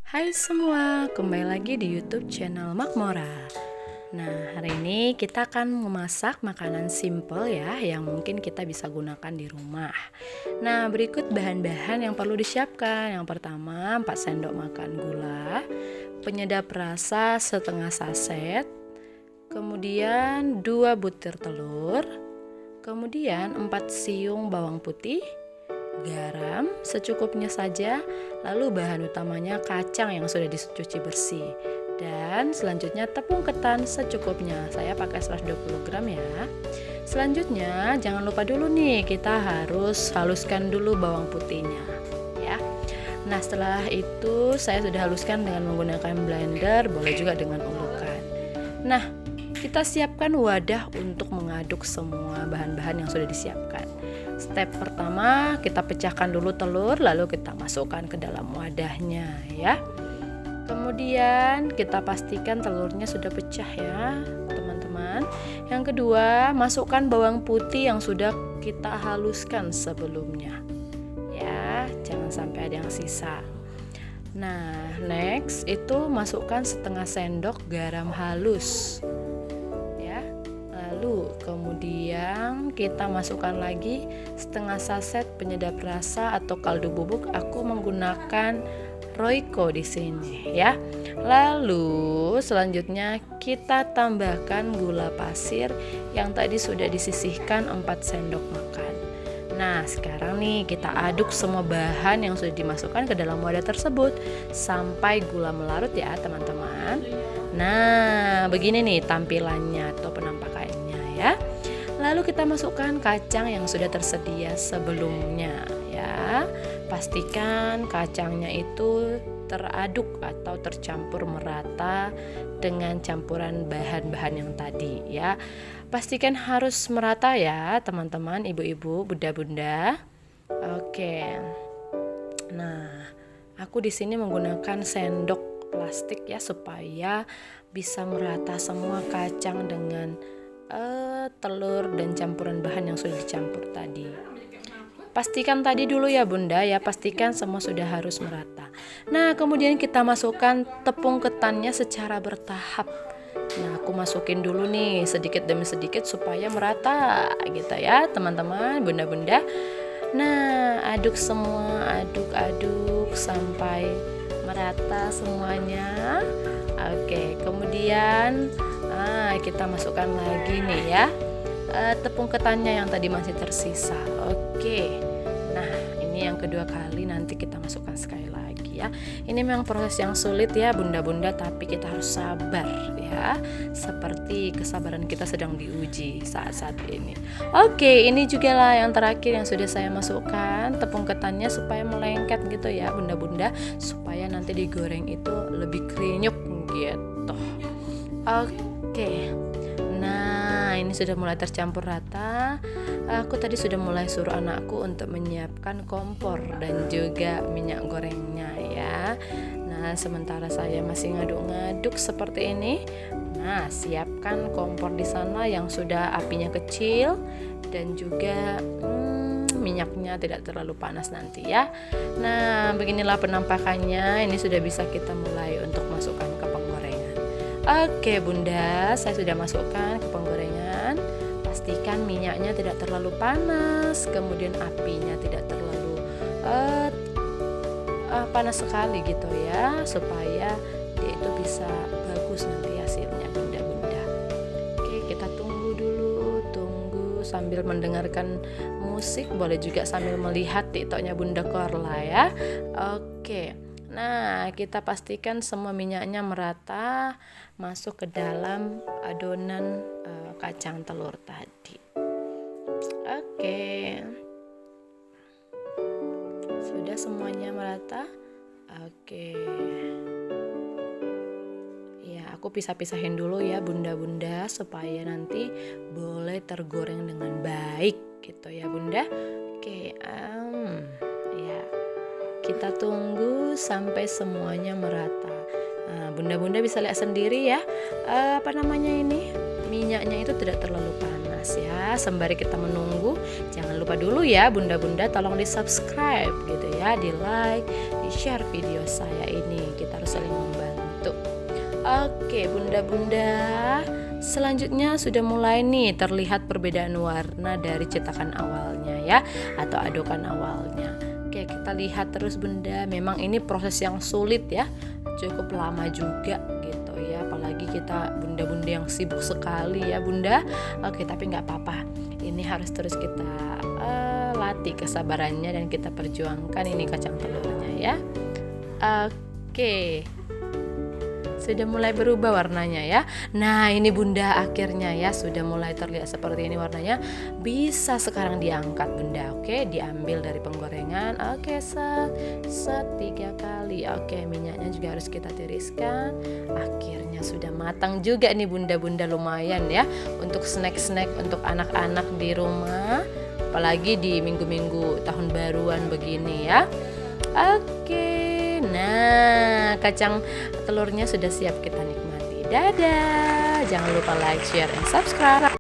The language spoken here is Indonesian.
Hai semua, kembali lagi di YouTube channel Makmora. Nah, hari ini kita akan memasak makanan simple ya, yang mungkin kita bisa gunakan di rumah. Nah, berikut bahan-bahan yang perlu disiapkan. Yang pertama, 4 sendok makan gula, penyedap rasa setengah saset, kemudian 2 butir telur, kemudian 4 siung bawang putih, garam secukupnya saja, lalu bahan utamanya kacang yang sudah dicuci bersih, dan selanjutnya tepung ketan secukupnya. Saya pakai 120 gram ya. Selanjutnya jangan lupa dulu nih, kita harus haluskan dulu bawang putihnya ya. Nah, setelah itu saya sudah haluskan dengan menggunakan blender, boleh juga dengan ulukan. Nah, kita siapkan wadah untuk mengaduk semua bahan-bahan yang sudah disiapkan. Step pertama, kita pecahkan dulu telur, lalu kita masukkan ke dalam wadahnya ya. Kemudian kita pastikan telurnya sudah pecah ya, teman-teman. Yang kedua, masukkan bawang putih yang sudah kita haluskan sebelumnya. Ya, jangan sampai ada yang sisa. Nah, next itu masukkan setengah sendok garam halus. Lalu kemudian kita masukkan lagi setengah saset penyedap rasa atau kaldu bubuk. Aku menggunakan Royco di sini ya. Lalu selanjutnya kita tambahkan gula pasir yang tadi sudah disisihkan 4 sendok makan. Nah, sekarang nih kita aduk semua bahan yang sudah dimasukkan ke dalam wadah tersebut sampai gula melarut ya, teman-teman. Nah, begini nih tampilannya atau penampakannya ya. Lalu kita masukkan kacang yang sudah tersedia sebelumnya ya. Pastikan kacangnya itu teraduk atau tercampur merata dengan campuran bahan-bahan yang tadi ya. Pastikan harus merata ya, teman-teman, ibu-ibu, bunda-bunda. Oke. Nah, aku di sini menggunakan sendok plastik ya, supaya bisa merata semua kacang dengan telur dan campuran bahan yang sudah dicampur tadi. Pastikan tadi dulu ya bunda ya, pastikan semua sudah harus merata. Nah, kemudian kita masukkan tepung ketannya secara bertahap. Nah, aku masukin dulu nih sedikit demi sedikit supaya merata gitu ya, teman-teman, bunda-bunda. Nah, aduk semua, aduk-aduk sampai merata semuanya. Oke, kemudian kita masukkan lagi nih ya tepung ketannya yang tadi masih tersisa. Oke, nah ini yang kedua kali, nanti kita masukkan sekali lagi ya. Ini memang proses yang sulit ya bunda-bunda, tapi kita harus sabar ya, seperti kesabaran kita sedang diuji saat-saat ini. Oke, ini juga lah yang terakhir yang sudah saya masukkan tepung ketannya supaya melengket gitu ya bunda-bunda, supaya nanti digoreng itu lebih krinyuk gitu. Oke. Nah, ini sudah mulai tercampur rata. Aku tadi sudah mulai suruh anakku untuk menyiapkan kompor dan juga minyak gorengnya ya. Nah, sementara saya masih ngaduk-ngaduk seperti ini. Nah, siapkan kompor di sana yang sudah apinya kecil dan juga minyaknya tidak terlalu panas nanti ya. Nah, beginilah penampakannya. Ini sudah bisa kita mulai untuk masukkan ke penggorengan. Oke bunda, saya sudah masukkan ke penggorengan. Pastikan minyaknya tidak terlalu panas, kemudian apinya tidak terlalu panas sekali gitu ya, supaya dia itu bisa bagus nanti hasilnya bunda-bunda. Oke, kita tunggu dulu, tunggu sambil mendengarkan musik, boleh juga sambil melihat tiktoknya Bunda Korla ya. Oke. Nah, kita pastikan semua minyaknya merata masuk ke dalam adonan kacang telur tadi. Oke. Sudah semuanya merata? Oke. Ya, aku pisah-pisahin dulu ya bunda-bunda supaya nanti boleh tergoreng dengan baik gitu ya bunda. Oke, ya. Kita tunggu sampai semuanya merata. Nah, bunda-bunda bisa lihat sendiri ya, minyaknya itu tidak terlalu panas ya. Sembari kita menunggu, jangan lupa dulu ya bunda-bunda, tolong di subscribe gitu ya, di like, di share video saya ini. Kita harus Oke, bunda-bunda, selanjutnya sudah mulai nih terlihat perbedaan warna dari cetakan awalnya ya, atau adokan awalnya. Oke, kita lihat terus bunda, memang ini proses yang sulit ya, cukup lama juga gitu ya, apalagi kita bunda-bunda yang sibuk sekali ya bunda. Oke, tapi nggak apa-apa, ini harus terus kita latih kesabarannya dan kita perjuangkan ini kacang telurnya ya. Oke, sudah mulai berubah warnanya ya. Nah ini bunda, akhirnya ya sudah mulai terlihat seperti ini warnanya. Bisa sekarang diangkat bunda. Oke, diambil dari penggorengan. Oke, set 3 kali. Oke, minyaknya juga harus kita tiriskan. Akhirnya sudah matang juga nih bunda-bunda, lumayan ya untuk snack-snack untuk anak-anak di rumah, apalagi di minggu-minggu tahun baruan begini ya. Oke, nah kacang telurnya sudah siap kita nikmati. Dadah, jangan lupa like, share, and subscribe.